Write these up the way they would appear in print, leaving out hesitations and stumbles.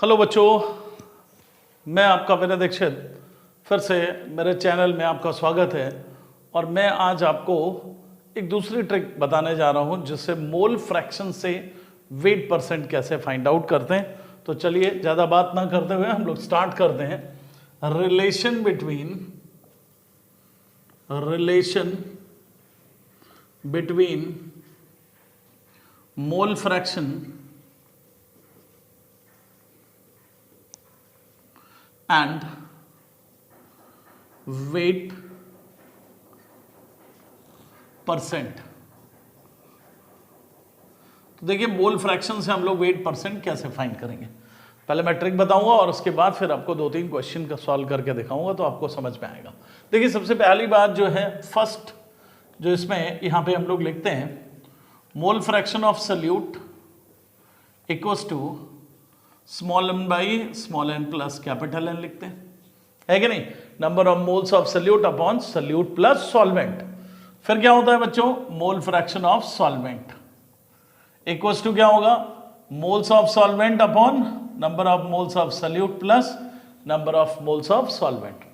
Hello बच्चों, मैं आपका विनय दीक्षित फिर से मेरे चैनल में आपका स्वागत है। और मैं आज आपको एक दूसरी ट्रिक बताने जा रहा हूं जिससे मोल फ्रैक्शन से वेट परसेंट कैसे फाइंड आउट करते हैं। तो चलिए ज़्यादा बात ना करते हुए हम लोग स्टार्ट करते हैं। Relation between mole fraction and weight percent. तो देखिए, मोल फ्रैक्शन से हम लोग वेट परसेंट कैसे फाइंड करेंगे। पहले मैं ट्रिक बताऊंगा और उसके बाद फिर आपको 2-3 क्वेश्चन का सॉल्व करके दिखाऊंगा तो आपको समझ में आएगा। देखिए, सबसे पहली बात जो है, फर्स्ट जो इसमें यहां पे हम लोग लिखते हैं, mole fraction of solute equals to small m by small n plus capital N लिखते हैं, है कि नहीं। Number of moles of solute upon solute plus solvent. फिर क्या होता है बच्चों, mole fraction of solvent equals to क्या होगा, moles of solvent upon number of moles of solute plus number of moles of solvent.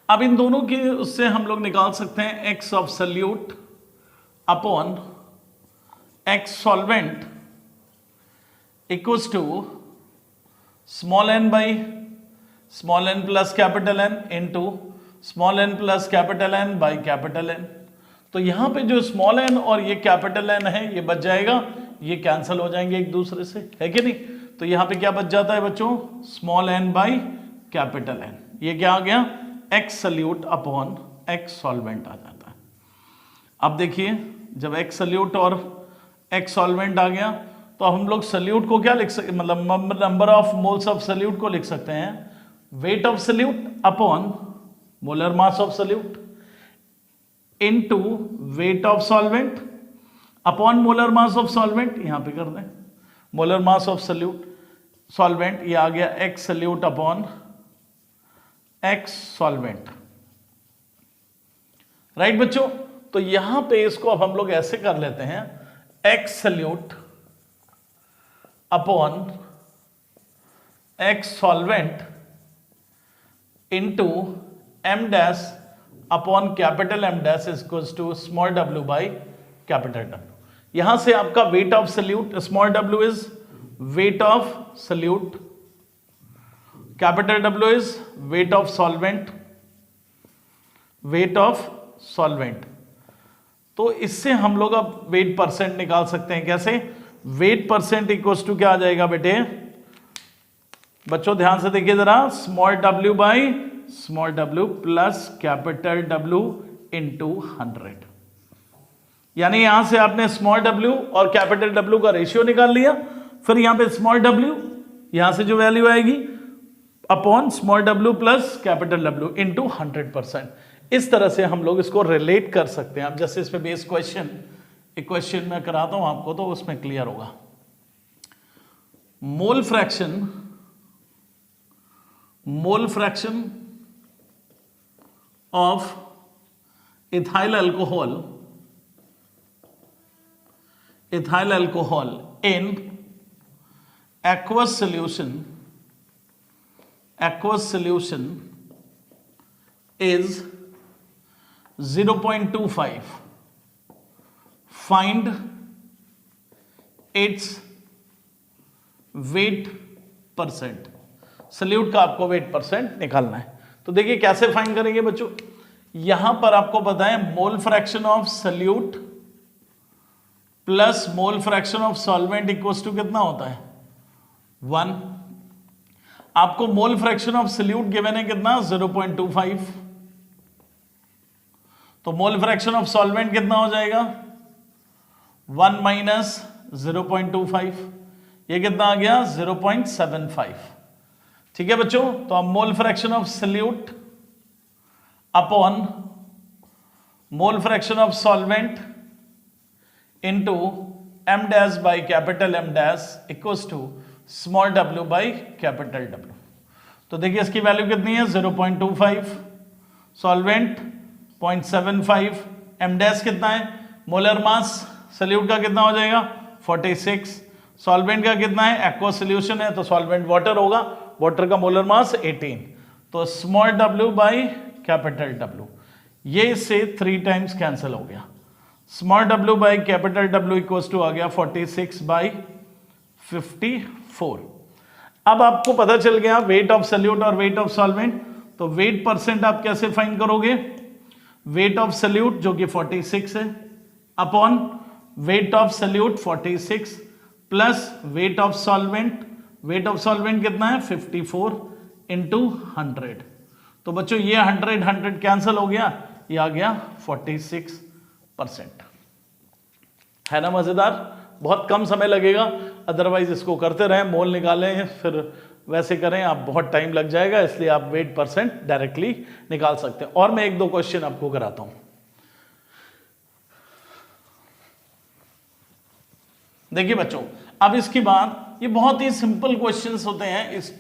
अब इन दोनों की उससे हम लोग निकाल सकते हैं x of solute upon x solvent equals to small n by small n plus capital N into small n plus capital N by capital N। तो यहां पे जो स्मॉल n और ये कैपिटल N है ये बच जाएगा, ये कैंसिल हो जाएंगे एक दूसरे से, है कि नहीं। तो यहां पे क्या बच जाता है बच्चों, small n by capital N। ये क्या आ गया, x solute upon x solvent आ जाता है। अब देखिए, जब एक्स सल्यूट और एक्स सॉल्वेंट आ गया तो हम लोग सल्यूट को क्या लिख सकते, मतलब number of moles of solute को लिख सकते हैं weight of solute upon molar mass of solute into weight of solvent upon molar mass of solvent. यहां पे कर दें molar mass of solute solvent, ये आ गया x solute upon x solvent, right बच्चों। तो यहां पे इसको अब हम लोग ऐसे कर लेते हैं, X solute upon x solvent into M dash upon capital M dash equals to small W by capital W. यहां से आपका weight of solute, small W is weight of solute, capital W is weight of solvent, weight of solvent. तो इससे हम लोग अब wait percent निकाल सकते हैं। कैसे, वेट परसेंट इक्वल्स टू क्या आ जाएगा बेटे, बच्चों ध्यान से देखिए जरा, small w by small w plus capital W into 100। यानी यहां से आपने स्मॉल w और कैपिटल W का रेशियो निकाल लिया, फिर यहां पे स्मॉल w, यहां से जो वैल्यू आएगी upon small w plus capital W into 100%। इस तरह से हम लोग इसको रिलेट कर सकते हैं। अब जैसे इस पे बेस क्वेश्चन, एक क्वेश्चन मैं कराता हूं आपको तो उसमें क्लियर होगा। Mole fraction of ethyl alcohol in aqueous solution is 0.25. Find its weight percent. Solute का आपको वेट परसेंट निकालना है। तो देखिए कैसे फाइंड करेंगे बच्चों, यहां पर आपको बताएं mole fraction of solute plus mole fraction of solvent equals to कितना होता है, 1। आपको mole fraction of solute given है कितना, 0.25। तो मोल फ्रैक्शन ऑफ सॉल्वेंट कितना हो जाएगा, 1 माइनस 0.25, ये कितना आ गया, 0.75। ठीक है बच्चों। तो अब mole fraction of solute upon mole fraction of solvent into M dash by capital M dash equals to small w by capital W। तो देखिए इसकी वैल्यू कितनी है, 0.25, सॉल्वेंट 0.75, एम डैश कितना है, मोलर मास सल्यूट का कितना हो जाएगा 46, सॉल्वेंट का कितना है, एक्वस सोल्यूशन है तो सॉल्वेंट वाटर होगा, वाटर का मोलर मास 18, तो small w by capital W, ये इससे 3 टाइम्स कैंसिल हो गया। Small w by capital W equals to आ गया 46 बाई 54। अब आपको पता चल गया वेट ऑफ सल्यूट और वेट ऑफ सॉल्वेंट, तो वेट परसेंट आप कैसे फाइंड करोगे, वेट ऑफ सल्यूट जो कि 46 है upon weight of salute 46 plus wait of solvent, weight of solvent कितना है 54 इंटू 100, तो बच्चों ये 100 कैंसिल हो गया, ये आ गया 46%। है ना मजेदार, बहुत कम समय लगेगा, अदरवाइज इसको करते रहें, मोल निकालें फिर वैसे करें आप बहुत टाइम लग जाएगा, इसलिए आप वेट परसेंट डायरेक्टली निकाल सकते हैं। और मैं 1-2 क्वेश्चन आपको कराता हूं। देखिए बच्चों, अब इसके बाद ये बहुत ही सिंपल क्वेश्चंस होते हैं, इस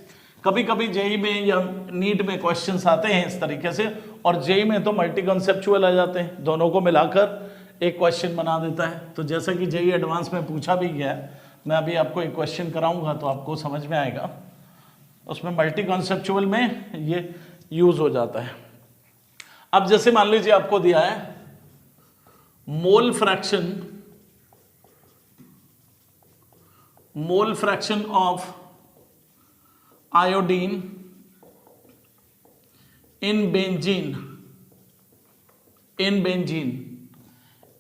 कभी कभी जेई में या नीट में क्वेश्चंस आते हैं इस तरीके से, और जेई में तो मल्टी कॉन्सेप्चुअल आ जाते हैं, दोनों को मिलाकर एक क्वेश्चन बना देता है। तो जैसा कि जेई एडवांस में पूछा भी गया है, मैं अभी आपको एक क्वेश्चन कराऊंगा तो आपको समझ में आएगा, उसमें मल्टी कॉन्सेप्चुअल में ये यूज हो जाता है। अब जैसे मान लीजिए आपको दिया है मोल fraction of iodine in benzene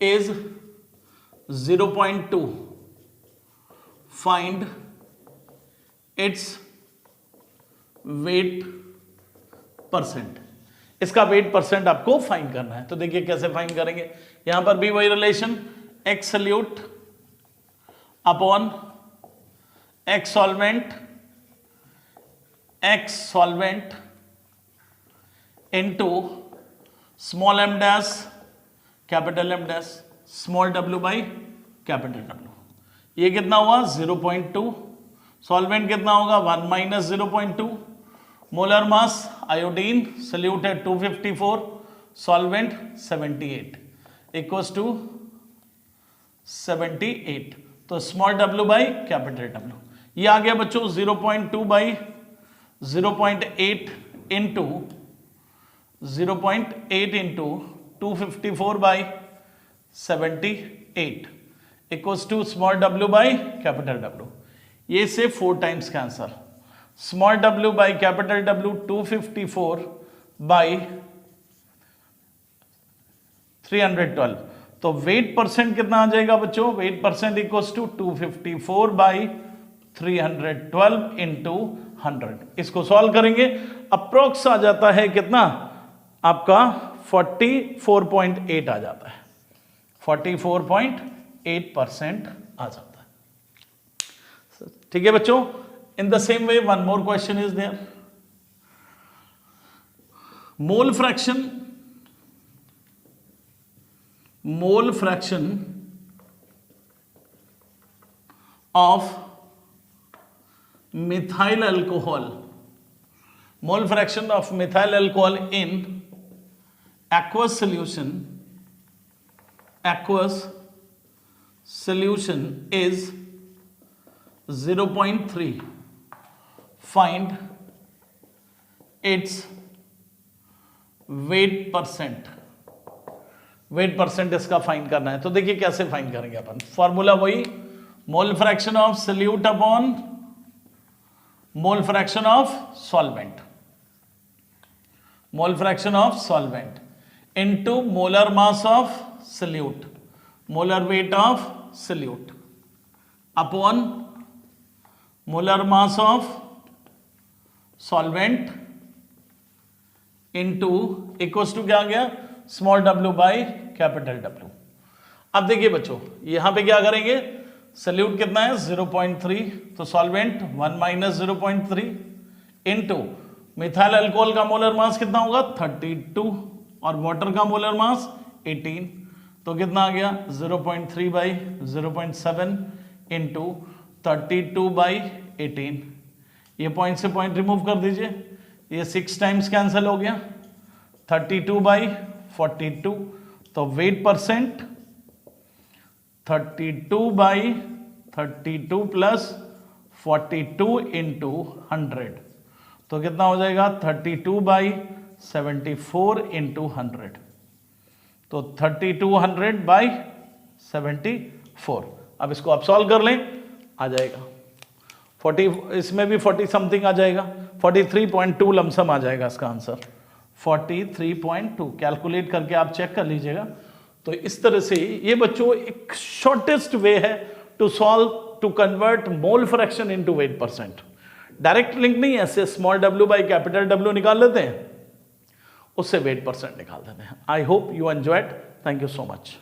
is 0.2, find its weight percent, इसका वेट परसेंट आपको फाइंड करना है। तो देखिए कैसे फाइंड करेंगे, यहां पर भी वही relation x solute upon x solvent into small m dash capital M dash small w by capital W। ये कितना हुआ 0.2, सॉल्वेंट कितना होगा 1 minus 0.2, molar mass iodine solute है 254, सॉल्वेंट 78 इक्वल्स टू 78, तो small w by capital W। ये आ गया बच्चों 0.2 by 0.8 into 0.8 into 254 by 78 equals to small w by capital W। ये से 4 times cancel, small w by capital W 254 by 312, तो weight percent कितना आ जाएगा बच्चों, weight percent equals to 254 by 312 into 100। इसको सॉल्व करेंगे, अप्रोक्स आ जाता है कितना आपका 44.8 आ जाता है, 44.8% आ जाता है। ठीक है बच्चों, in the same way one more question is there, mole fraction of methyl alcohol, mole fraction of methyl alcohol in aqueous solution is 0.3, find its weight percent। Wait percent इसका फाइंड करना है, तो देखिए कैसे फाइंड करेंगे अपन, formula वही mole fraction of solute upon mole fraction of solvent, mole fraction of solvent into molar mass of solute, molar weight of solute upon molar mass of solvent into equals to क्या आ गया small w by capital W। अब देखिए बच्चों यहां पे क्या करेंगे, सल्यूट कितना है 0.3, तो solvent 1 minus 0.3 into methyl alcohol का मोलर मास कितना होगा 32 और वाटर का मोलर मास 18, तो कितना आ गया 0.3 बाई 0.7 इंटू 32 बाई 18। ये पॉइंट से पॉइंट रिमूव कर दीजिए, ये 6 टाइम्स कैंसिल हो गया, 32 बाई 42, तो weight percent 32 by 32 plus 42 into 100, तो कितना हो जाएगा 32/74 इंटू 100, तो 3200/74। अब इसको आप सॉल्व कर लें, आ जाएगा 40, इसमें भी 40 समथिंग आ जाएगा, 43.2 लमसम आ जाएगा इसका आंसर, 43.2 कैलकुलेट करके आप चेक कर लीजिएगा। तो इस तरह से ये बच्चों एक शॉर्टेस्ट वे है to solve, to convert mole fraction into weight percent. Direct link नहीं, ऐसे small w by capital W निकाल लेते हैं, उससे वेट परसेंट निकाल देते हैं। I hope you enjoyed, thank you so much.